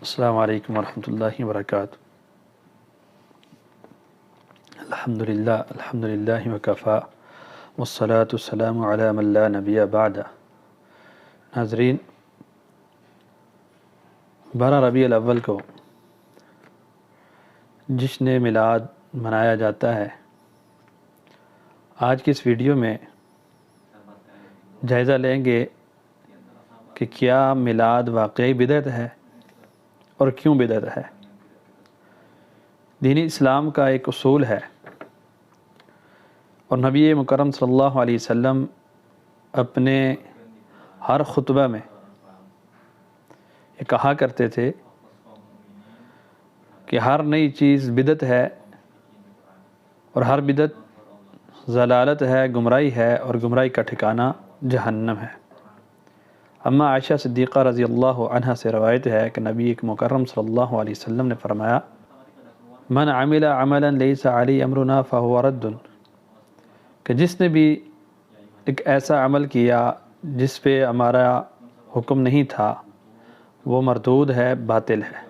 السلام علیکم ورحمۃ اللہ وبرکاتہ۔ الحمدللہ وکفا والصلاة والسلام علی من لا نبی بعد۔ ناظرین، 12 ربیع الاول کو جشن میلاد منایا جاتا ہے۔ آج کی اس ویڈیو میں جائزہ لیں گے کہ کیا میلاد واقعی بدعت ہے اور کیوں بدعت ہے۔ دین اسلام کا ایک اصول ہے اور نبی مکرم صلی اللہ علیہ وسلم اپنے ہر خطبہ میں یہ کہا کرتے تھے کہ ہر نئی چیز بدعت ہے اور ہر بدعت ضلالت ہے، گمراہی ہے، اور گمراہی کا ٹھکانہ جہنم ہے۔ اما عائشہ صدیقہ رضی اللہ عنہ سے روایت ہے کہ نبی مکرم صلی اللہ علیہ وسلم نے فرمایا، من عمل عملا لیس علی امرنا فہو رد، کہ جس نے بھی ایک ایسا عمل کیا جس پہ ہمارا حکم نہیں تھا وہ مردود ہے، باطل ہے۔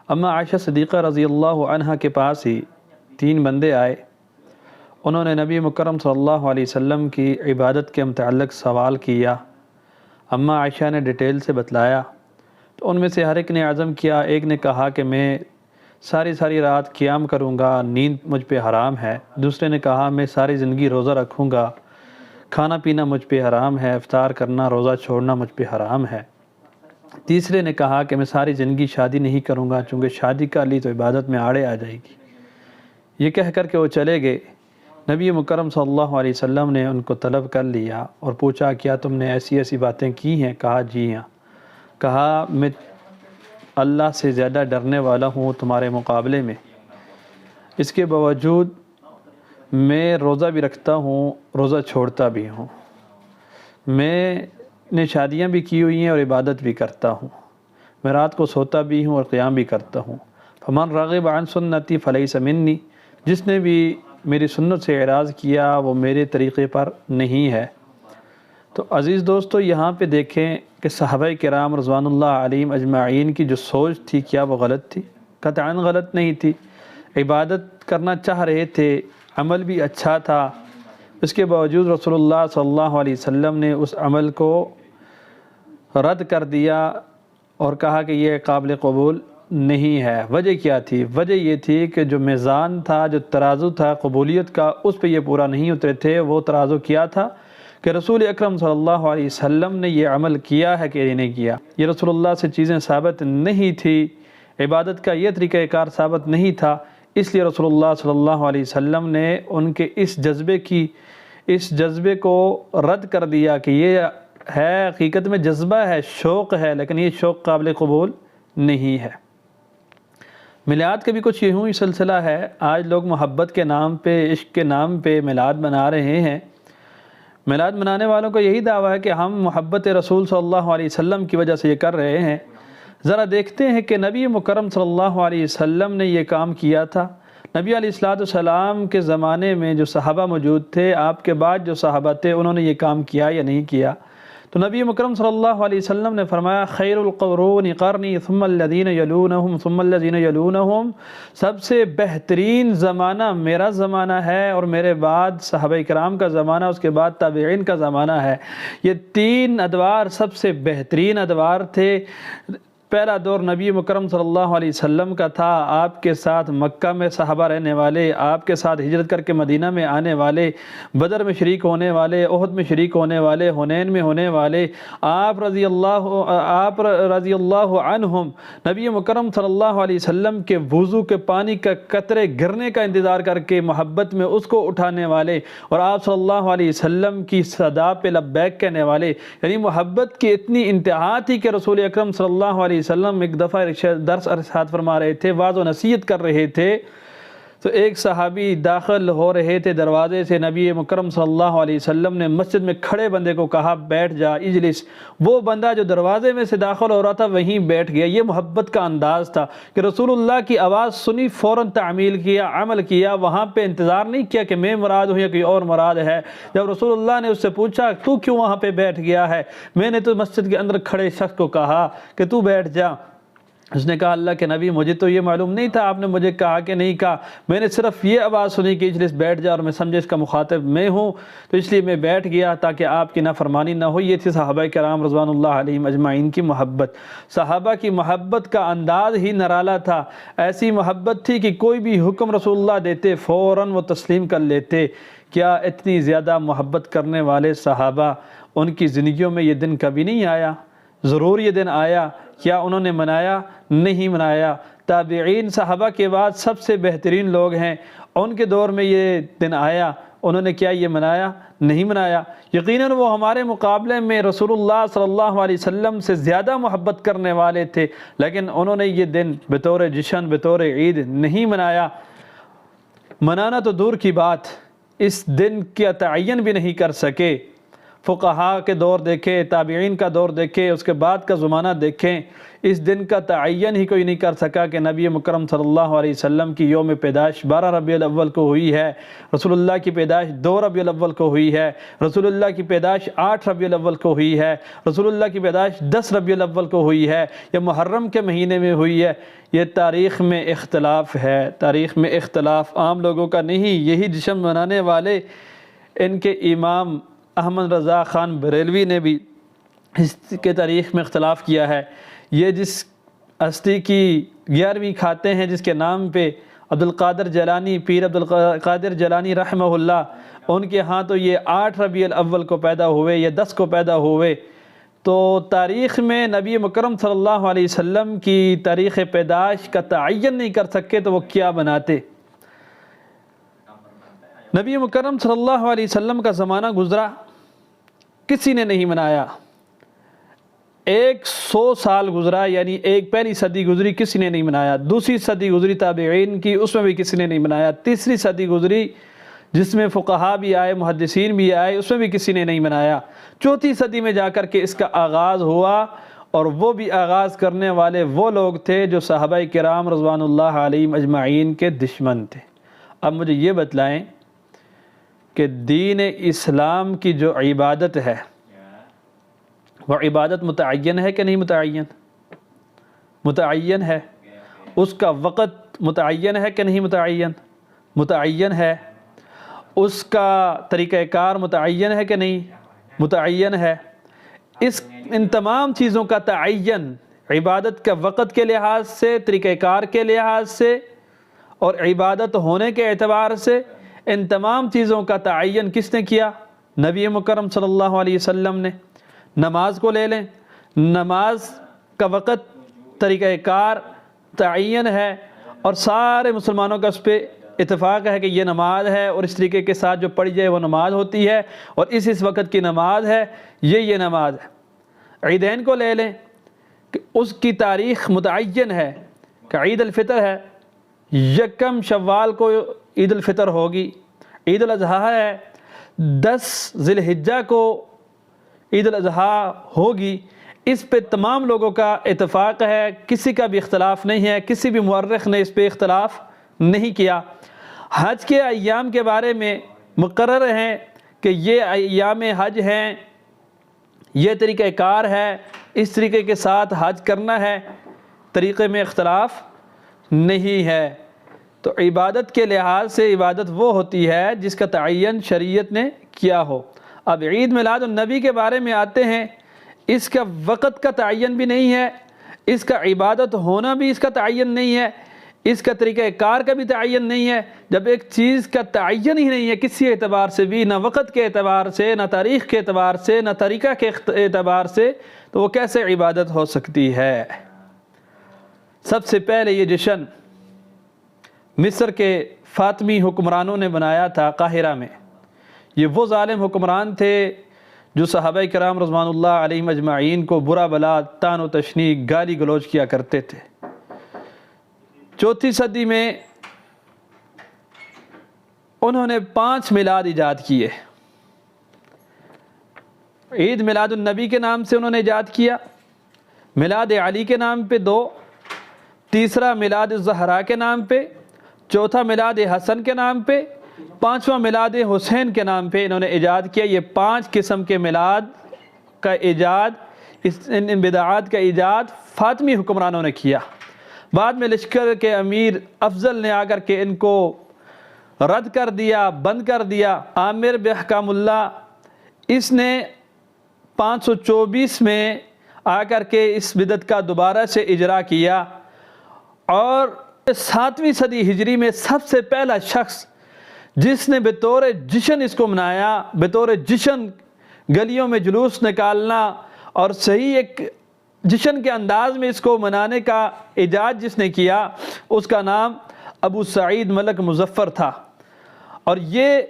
اما عائشہ صدیقہ رضی اللہ عنہ کے پاس ہی 3 بندے آئے، انہوں نے نبی مکرم صلی اللہ علیہ وسلم کی عبادت کے متعلق سوال کیا۔ اما عائشہ نے ڈیٹیل سے بتلایا تو ان میں سے ہر ایک نے عزم کیا۔ ایک نے کہا کہ میں ساری رات قیام کروں گا، نیند مجھ پہ حرام ہے۔ دوسرے نے کہا میں ساری زندگی روزہ رکھوں گا، کھانا پینا مجھ پہ حرام ہے، افطار کرنا، روزہ چھوڑنا مجھ پہ حرام ہے۔ تیسرے نے کہا کہ میں ساری زندگی شادی نہیں کروں گا، چونکہ شادی کر لی تو عبادت میں آڑے آ جائے گی۔ یہ کہہ کر کے وہ چلے گئے۔ نبی مکرم صلی اللہ علیہ وسلم نے ان کو طلب کر لیا اور پوچھا، کیا تم نے ایسی باتیں کی ہیں؟ کہا جی ہاں۔ کہا میں اللہ سے زیادہ ڈرنے والا ہوں تمہارے مقابلے میں، اس کے باوجود میں روزہ بھی رکھتا ہوں، روزہ چھوڑتا بھی ہوں، میں نے شادیاں بھی کی ہوئی ہیں اور عبادت بھی کرتا ہوں، میں رات کو سوتا بھی ہوں اور قیام بھی کرتا ہوں۔ فمن رغب عن سنتی فلیس منی، جس نے بھی میری سنت سے اعراض کیا وہ میرے طریقے پر نہیں ہے۔ تو عزیز دوستو، یہاں پہ دیکھیں کہ صحابہ کرام رضوان اللہ علیہم اجمعین کی جو سوچ تھی، کیا وہ غلط تھی؟ قطعاً غلط نہیں تھی۔ عبادت کرنا چاہ رہے تھے، عمل بھی اچھا تھا، اس کے باوجود رسول اللہ صلی اللہ علیہ وسلم نے اس عمل کو رد کر دیا اور کہا کہ یہ قابل قبول نہیں ہے۔ وجہ کیا تھی؟ وجہ یہ تھی کہ جو میزان تھا، جو ترازو تھا قبولیت کا، اس پہ یہ پورا نہیں اترے تھے۔ وہ ترازو کیا تھا کہ رسول اکرم صلی اللہ علیہ وسلم نے یہ عمل کیا ہے کہ نہیں کیا، یہ رسول اللہ سے چیزیں ثابت نہیں تھی، عبادت کا یہ طریقہ کار ثابت نہیں تھا، اس لیے رسول اللہ صلی اللہ علیہ وسلم نے ان کے اس جذبے کو رد کر دیا کہ یہ ہے حقیقت میں جذبہ ہے، شوق ہے، لیکن یہ شوق قابل قبول نہیں ہے۔ میلاد کا بھی کچھ یوں ہی سلسلہ ہے۔ آج لوگ محبت کے نام پہ، عشق کے نام پہ میلاد منا رہے ہیں۔ میلاد منانے والوں کا یہی دعویٰ ہے کہ ہم محبت رسول صلی اللہ علیہ وسلم کی وجہ سے یہ کر رہے ہیں۔ ذرا دیکھتے ہیں کہ نبی مکرم صلی اللہ علیہ وسلم نے یہ کام کیا تھا۔ نبی علیہ السلام کے زمانے میں جو صحابہ موجود تھے، آپ کے بعد جو صحابہ تھے، انہوں نے یہ کام کیا یا نہیں کیا؟ تو نبی مکرم صلی اللہ علیہ وسلم نے فرمایا، خیر القرون قرنی ثم الذین یلونہم ثم الذین یلونہم، سب سے بہترین زمانہ میرا زمانہ ہے اور میرے بعد صحابہ کرام کا زمانہ، اس کے بعد تابعین کا زمانہ ہے۔ یہ 3 ادوار سب سے بہترین ادوار تھے۔ پہلا دور نبی مکرم صلی اللہ علیہ وسلم کا تھا، آپ کے ساتھ مکہ میں صحابہ رہنے والے، آپ کے ساتھ ہجرت کر کے مدینہ میں آنے والے، بدر میں شریک ہونے والے، احد میں شریک ہونے والے، حنین میں ہونے والے، آپ رضی اللہ عنہم نبی مکرم صلی اللہ علیہ وسلم کے وضو کے پانی کا قطرے گرنے کا انتظار کر کے محبت میں اس کو اٹھانے والے، اور آپ صلی اللہ علیہ وسلم کی صدا پہ لبیک کہنے والے۔ یعنی محبت کی اتنی انتہا تھی کہ رسول اکرم صلی اللہ علیہ وسلم ایک دفعہ درس ارشاد فرما رہے تھے، واعظ و نصیحت کر رہے تھے، تو ایک صحابی داخل ہو رہے تھے دروازے سے، نبی مکرم صلی اللہ علیہ وسلم نے مسجد میں کھڑے بندے کو کہا بیٹھ جا، اجلس۔ وہ بندہ جو دروازے میں سے داخل ہو رہا تھا وہیں بیٹھ گیا۔ یہ محبت کا انداز تھا کہ رسول اللہ کی آواز سنی، فوراً تعمیل کیا، عمل کیا، وہاں پہ انتظار نہیں کیا کہ میں مراد ہوں یا کوئی اور مراد ہے۔ جب رسول اللہ نے اس سے پوچھا تو کیوں وہاں پہ بیٹھ گیا ہے، میں نے تو مسجد کے اندر کھڑے شخص کو کہا کہ تو بیٹھ جا۔ اس نے کہا اللہ کے نبی مجھے تو یہ معلوم نہیں تھا، آپ نے مجھے کہا کہ نہیں کہا، میں نے صرف یہ آواز سنی کہ اجلس بیٹھ جا، اور میں سمجھے اس کا مخاطب میں ہوں، تو اس لیے میں بیٹھ گیا تاکہ آپ کی نافرمانی نہ ہو۔ یہ تھی صحابہ کرام رضوان اللہ علیہم اجمعین کی محبت۔ صحابہ کی محبت کا انداز ہی نرالا تھا، ایسی محبت تھی کہ کوئی بھی حکم رسول اللہ دیتے فوراً وہ تسلیم کر لیتے۔ کیا اتنی زیادہ محبت کرنے والے صحابہ، ان کی زندگیوں میں یہ دن کبھی نہیں آیا؟ ضرور یہ دن آیا۔ کیا انہوں نے منایا؟ نہیں منایا۔ تابعین صحابہ کے بعد سب سے بہترین لوگ ہیں، ان کے دور میں یہ دن آیا، انہوں نے کیا یہ منایا؟ نہیں منایا۔ یقیناً وہ ہمارے مقابلے میں رسول اللہ صلی اللہ علیہ وسلم سے زیادہ محبت کرنے والے تھے، لیکن انہوں نے یہ دن بطور جشن، بطور عید نہیں منایا۔ منانا تو دور کی بات، اس دن کا تعین بھی نہیں کر سکے۔ فقہاء کے دور دیکھیں، تابعین کا دور دیکھیں، اس کے بعد کا زمانہ دیکھیں، اس دن کا تعین ہی کوئی نہیں کر سکا کہ نبی مکرم صلی اللہ علیہ وسلم کی یوم پیدائش 12 ربیع الاول کو ہوئی ہے، رسول اللہ کی پیدائش 2 ربیع الاول کو ہوئی ہے، رسول اللہ کی پیدائش 8 ربیع الاول کو ہوئی ہے، رسول اللہ کی پیدائش 10 ربیع الاول کو ہوئی ہے، یا محرم کے مہینے میں ہوئی ہے۔ یہ تاریخ میں اختلاف ہے، تاریخ میں اختلاف عام لوگوں کا نہیں۔ یہی جشن منانے والے ان کے امام احمد رضا خان بریلوی نے بھی اس کے تاریخ میں اختلاف کیا ہے۔ یہ جس ہستی کی 11ویں کھاتے ہیں، جس کے نام پہ عبدالقادر جیلانی، پیر عبدالقادر جیلانی رحمہ اللہ، ان کے ہاں تو یہ 8 ربیع الاول کو پیدا ہوئے یا 10 کو پیدا ہوئے، تو تاریخ میں نبی مکرم صلی اللہ علیہ وسلم کی تاریخ پیدائش کا تعین نہیں کر سکے تو وہ کیا بناتے؟ نبی مکرم صلی اللہ علیہ وسلم کا زمانہ گزرا، کسی نے نہیں منایا۔ 100 سال گزرا، یعنی پہلی صدی گزری، کسی نے نہیں منایا۔ دوسری صدی گزری تابعین کی، اس میں بھی کسی نے نہیں منایا۔ تیسری صدی گزری جس میں فقہاء بھی آئے، محدثین بھی آئے، اس میں بھی کسی نے نہیں منایا۔ چوتھی صدی میں جا کر کے اس کا آغاز ہوا، اور وہ بھی آغاز کرنے والے وہ لوگ تھے جو صحابہ کرام رضوان اللہ علیہم اجمعین کے دشمن تھے۔ اب مجھے یہ بتلائیں کہ دین اسلام کی جو عبادت ہے، وہ عبادت متعین ہے کہ نہیں متعین؟ متعین ہے۔ اس کا وقت متعین ہے کہ نہیں متعین؟ متعین ہے۔ اس کا طریقہ کار متعین ہے کہ نہیں؟ متعین ہے۔ ان تمام چیزوں کا تعین، عبادت کا وقت کے لحاظ سے، طریقہ کار کے لحاظ سے، اور عبادت ہونے کے اعتبار سے، ان تمام چیزوں کا تعین کس نے کیا؟ نبی مکرم صلی اللہ علیہ وسلم نے۔ نماز کو لے لیں، نماز کا وقت، طریقہ کار تعین ہے، اور سارے مسلمانوں کا اس پہ اتفاق ہے کہ یہ نماز ہے، اور اس طریقے کے ساتھ جو پڑھی جائے وہ نماز ہوتی ہے، اور اس وقت کی نماز ہے، یہ نماز ہے۔ عیدین کو لے لیں کہ اس کی تاریخ متعین ہے کہ عید الفطر ہے، 1 شوال کو عید الفطر ہوگی، عید الاضحیٰ ہے 10 ذی الحجہ کو عید الاضحیٰ ہوگی۔ اس پہ تمام لوگوں کا اتفاق ہے، کسی کا بھی اختلاف نہیں ہے، کسی بھی مورخ نے اس پہ اختلاف نہیں کیا۔ حج کے ایام کے بارے میں مقرر ہیں کہ یہ ایام حج ہیں، یہ طریقہ کار ہے، اس طریقے کے ساتھ حج کرنا ہے، طریقے میں اختلاف نہیں ہے۔ تو عبادت کے لحاظ سے عبادت وہ ہوتی ہے جس کا تعین شریعت نے کیا ہو۔ اب عید میلاد النبی کے بارے میں آتے ہیں، اس کا وقت کا تعین بھی نہیں ہے، اس کا عبادت ہونا بھی اس کا تعین نہیں ہے، اس کا طریقہ کار کا بھی تعین نہیں ہے۔ جب ایک چیز کا تعین ہی نہیں ہے کسی اعتبار سے بھی، نہ وقت کے اعتبار سے، نہ تاریخ کے اعتبار سے، نہ طریقہ کے اعتبار سے، تو وہ کیسے عبادت ہو سکتی ہے؟ سب سے پہلے یہ جشن مصر کے فاطمی حکمرانوں نے بنایا تھا قاہرہ میں۔ یہ وہ ظالم حکمران تھے جو صحابہ کرام رضوان اللہ علیہم اجمعین کو برا بلا، طعن و تشنیع، گالی گلوچ کیا کرتے تھے۔ 4 صدی میں انہوں نے 5 میلاد ایجاد کیے۔ عید میلاد النبی کے نام سے انہوں نے ایجاد کیا، میلاد علی کے نام پہ 2، تیسرا میلاد الزہرا کے نام پہ، چوتھا میلاد حسن کے نام پہ، 5واں میلاد حسین کے نام پہ انہوں نے ایجاد کیا۔ یہ 5 قسم کے میلاد کا ایجاد ان بدعات کا ایجاد فاطمی حکمرانوں نے کیا۔ بعد میں لشکر کے امیر افضل نے آ کر کے ان کو رد کر دیا، بند کر دیا۔ عامر بحکام اللہ اس نے 524 میں آ کر کے اس بدعت کا دوبارہ سے اجرا کیا، اور 7ویں صدی ہجری میں سب سے پہلا شخص جس نے بطور جشن اس کو منایا، بطور جشن گلیوں میں جلوس نکالنا اور صحیح ایک جشن کے انداز میں اس کو منانے کا ایجاد جس نے کیا، اس کا نام ابو سعید ملک مظفر تھا۔ اور یہ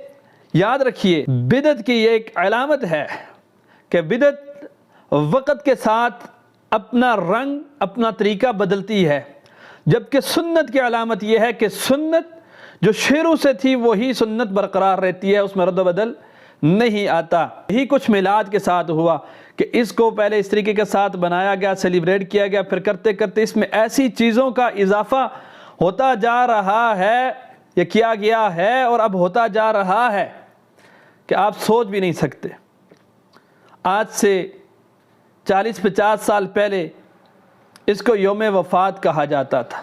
یاد رکھیے، بدعت کی یہ ایک علامت ہے کہ بدعت وقت کے ساتھ اپنا رنگ، اپنا طریقہ بدلتی ہے، جبکہ سنت کی علامت یہ ہے کہ سنت جو شروع سے تھی وہی سنت برقرار رہتی ہے، اس میں رد و بدل نہیں آتا۔ یہی کچھ میلاد کے ساتھ ہوا کہ اس کو پہلے اس طریقے کے ساتھ بنایا گیا، سیلیبریٹ کیا گیا، پھر کرتے کرتے اس میں ایسی چیزوں کا اضافہ ہوتا جا رہا ہے، یہ کیا گیا ہے اور اب ہوتا جا رہا ہے کہ آپ سوچ بھی نہیں سکتے۔ آج سے 40-50 سال پہلے اس کو یوم وفات کہا جاتا تھا۔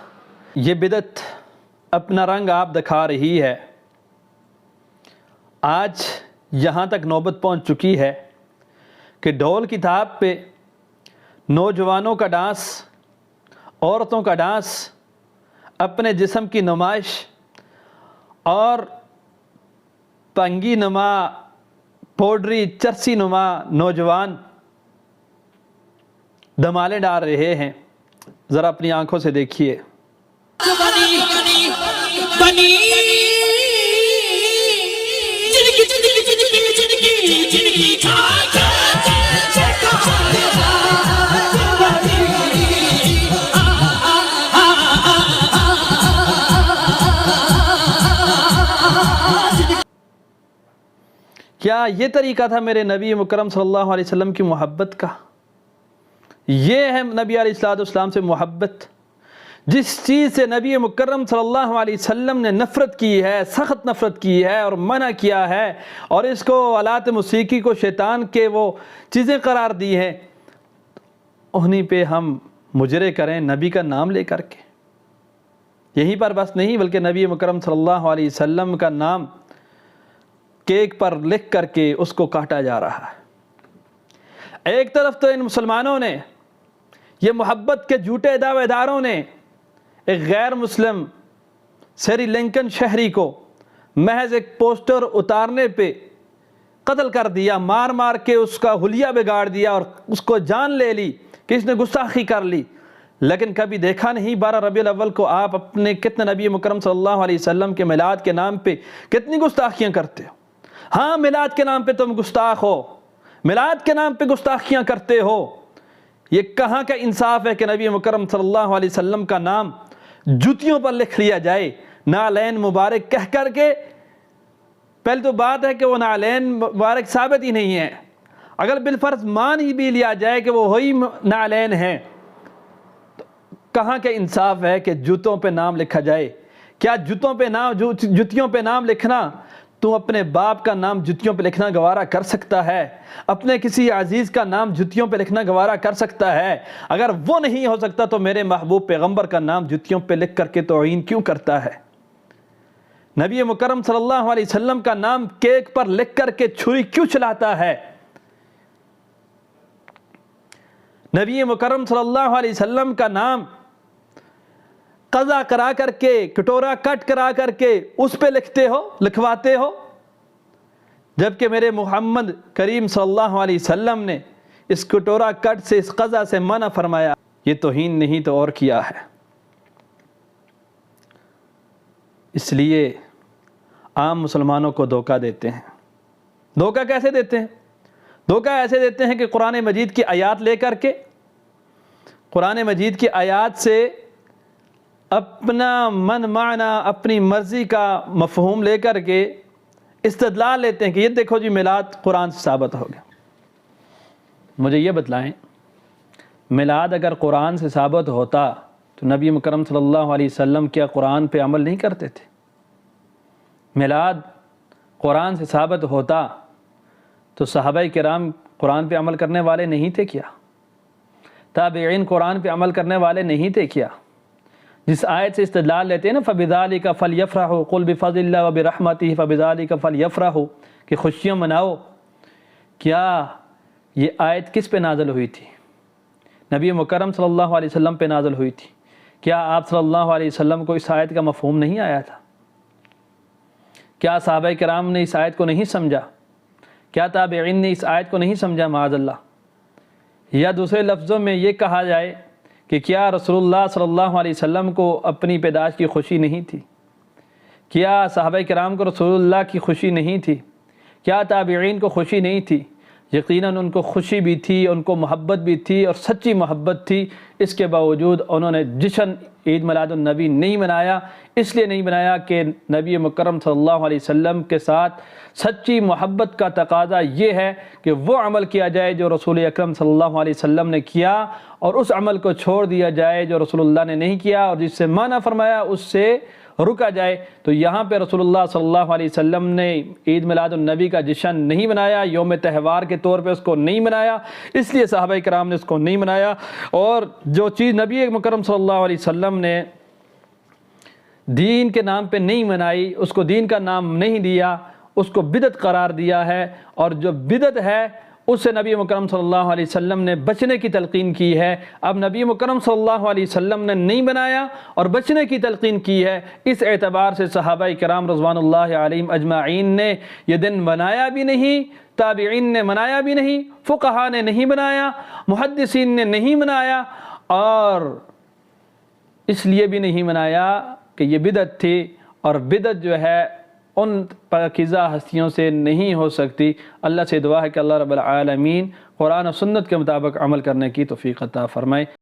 یہ بدعت اپنا رنگ آپ دکھا رہی ہے۔ آج یہاں تک نوبت پہنچ چکی ہے کہ ڈھول کی تھاپ پہ نوجوانوں کا ڈانس، عورتوں کا ڈانس، اپنے جسم کی نمائش اور پنگی نما، پوڈری، چرسی نما نوجوان دھمالے ڈال رہے ہیں۔ ذرا اپنی آنکھوں سے دیکھیے۔ کیا یہ طریقہ تھا میرے نبی مکرم صلی اللہ علیہ وسلم کی محبت کا؟ یہ ہے نبی علیہ السلام سے محبت؟ جس چیز سے نبی مکرم صلی اللہ علیہ وسلم نے نفرت کی ہے، سخت نفرت کی ہے اور منع کیا ہے، اور اس کو آلات موسیقی کو شیطان کے وہ چیزیں قرار دی ہیں، انہیں پہ ہم مجرے کریں نبی کا نام لے کر کے؟ یہیں پر بس نہیں، بلکہ نبی مکرم صلی اللہ علیہ وسلم کا نام کیک پر لکھ کر کے اس کو کاٹا جا رہا ہے۔ ایک طرف تو ان مسلمانوں نے، یہ محبت کے جھوٹے دعوے داروں نے ایک غیر مسلم سری لنکن شہری کو محض ایک پوسٹر اتارنے پہ قتل کر دیا، مار مار کے اس کا حلیہ بگاڑ دیا اور اس کو جان لے لی کہ اس نے گستاخی کر لی۔ لیکن کبھی دیکھا نہیں 12 ربیع الاول کو آپ اپنے کتنے نبی مکرم صلی اللہ علیہ وسلم کے میلاد کے نام پہ کتنی گستاخیاں کرتے ہو؟ ہاں، میلاد کے نام پہ تم گستاخ ہو، میلاد کے نام پہ گستاخیاں کرتے ہو۔ یہ کہاں کا انصاف ہے کہ نبی مکرم صلی اللہ علیہ وسلم کا نام جوتیوں پر لکھ لیا جائے، نعلین مبارک کہہ کر کے؟ پہلے تو بات ہے کہ وہ نعلین مبارک ثابت ہی نہیں ہے، اگر بالفرض مان ہی بھی لیا جائے کہ وہ وہی نعلین ہیں، تو کہاں کا انصاف ہے کہ جوتوں پہ نام لکھا جائے؟ کیا جوتیوں پہ نام لکھنا، تو اپنے باپ کا نام جوتیوں پہ لکھنا گوارا کر سکتا ہے؟ اپنے کسی عزیز کا نام جوتیوں پہ لکھنا گوارا کر سکتا ہے؟ اگر وہ نہیں ہو سکتا تو میرے محبوب پیغمبر کا نام جوتیوں پہ لکھ کر کے توہین کیوں کرتا ہے؟ نبی مکرم صلی اللہ علیہ وسلم کا نام کیک پر لکھ کر کے چھری کیوں چلاتا ہے؟ نبی مکرم صلی اللہ علیہ وسلم کا نام قضا کرا کر کے، کٹورا کٹ کرا کر کے اس پہ لکھواتے ہو، جبکہ میرے محمد کریم صلی اللہ علیہ وسلم نے اس کٹورا کٹ سے، اس قضا سے منع فرمایا۔ یہ توہین نہیں تو اور کیا ہے؟ اس لیے عام مسلمانوں کو دھوکہ دیتے ہیں۔ دھوکہ کیسے دیتے ہیں؟ دھوکہ ایسے دیتے ہیں کہ قرآن مجید کی آیات لے کر کے، قرآن مجید کی آیات سے اپنا من معنی، اپنی مرضی کا مفہوم لے کر کے استدلال لیتے ہیں کہ یہ دیکھو جی میلاد قرآن سے ثابت ہو گیا۔ مجھے یہ بتلائیں، میلاد اگر قرآن سے ثابت ہوتا تو نبی مکرم صلی اللہ علیہ وسلم کیا قرآن پہ عمل نہیں کرتے تھے؟ میلاد قرآن سے ثابت ہوتا تو صحابہ کرام قرآن پہ عمل کرنے والے نہیں تھے کیا؟ تابعین قرآن پہ عمل کرنے والے نہیں تھے کیا؟ جس آیت سے استدلال لیتے ہیں نا فَبِذَلِكَ فَلْيَفْرَحُوا قُلْ بِفَضْلِ اللَّهِ وَبِرَحْمَتِهِ فَبِذَلِكَ فَلْيَفْرَحُوا کہ خوشیاں مناؤ، کیا یہ آیت کس پہ نازل ہوئی تھی؟ نبی مکرم صلی اللہ علیہ وسلم پہ نازل ہوئی تھی۔ کیا آپ صلی اللہ علیہ وسلم کو اس آیت کا مفہوم نہیں آیا تھا؟ کیا صحابہ کرام نے اس آیت کو نہیں سمجھا؟ کیا تابعین نے اس آیت کو نہیں سمجھا معاذ اللہ؟ یا دوسرے لفظوں میں یہ کہا جائے کہ کیا رسول اللہ صلی اللہ علیہ وسلم کو اپنی پیدائش کی خوشی نہیں تھی؟ کیا صحابہ کرام کو رسول اللہ کی خوشی نہیں تھی؟ کیا تابعین کو خوشی نہیں تھی؟ یقیناً ان کو خوشی بھی تھی، ان کو محبت بھی تھی اور سچی محبت تھی۔ اس کے باوجود انہوں نے جشن عید میلاد النبی نہیں منایا، اس لیے نہیں منایا کہ نبی مکرم صلی اللہ علیہ وسلم کے ساتھ سچی محبت کا تقاضا یہ ہے کہ وہ عمل کیا جائے جو رسول اکرم صلی اللہ علیہ وسلم نے کیا، اور اس عمل کو چھوڑ دیا جائے جو رسول اللہ نے نہیں کیا، اور جس سے منع فرمایا اس سے رکا جائے۔ تو یہاں پہ رسول اللہ صلی اللہ علیہ وسلم نے عید میلاد النبی کا جشن نہیں منایا، یوم تہوار کے طور پہ اس کو نہیں منایا، اس لیے صحابہ کرام نے اس کو نہیں منایا۔ اور جو چیز نبی مکرم صلی اللہ علیہ وسلم نے دین کے نام پہ نہیں منائی، اس کو دین کا نام نہیں دیا، اس کو بدعت قرار دیا ہے، اور جو بدعت ہے اس سے نبی مکرم صلی اللہ علیہ وسلم نے بچنے کی تلقین کی ہے۔ اب نبی مکرم صلی اللہ علیہ وسلم نے نہیں بنایا اور بچنے کی تلقین کی ہے، اس اعتبار سے صحابہ کرام رضوان اللہ علیہم اجمعین نے یہ دن بنایا بھی نہیں، تابعین نے منایا بھی نہیں، فقہاء نے نہیں بنایا، محدثین نے نہیں منایا، اور اس لیے بھی نہیں منایا کہ یہ بدعت تھی، اور بدعت جو ہے ان پاکیزہ ہستیوں سے نہیں ہو سکتی۔ اللہ سے دعا ہے کہ اللہ رب العالمین قرآن و سنت کے مطابق عمل کرنے کی توفیق عطا فرمائے۔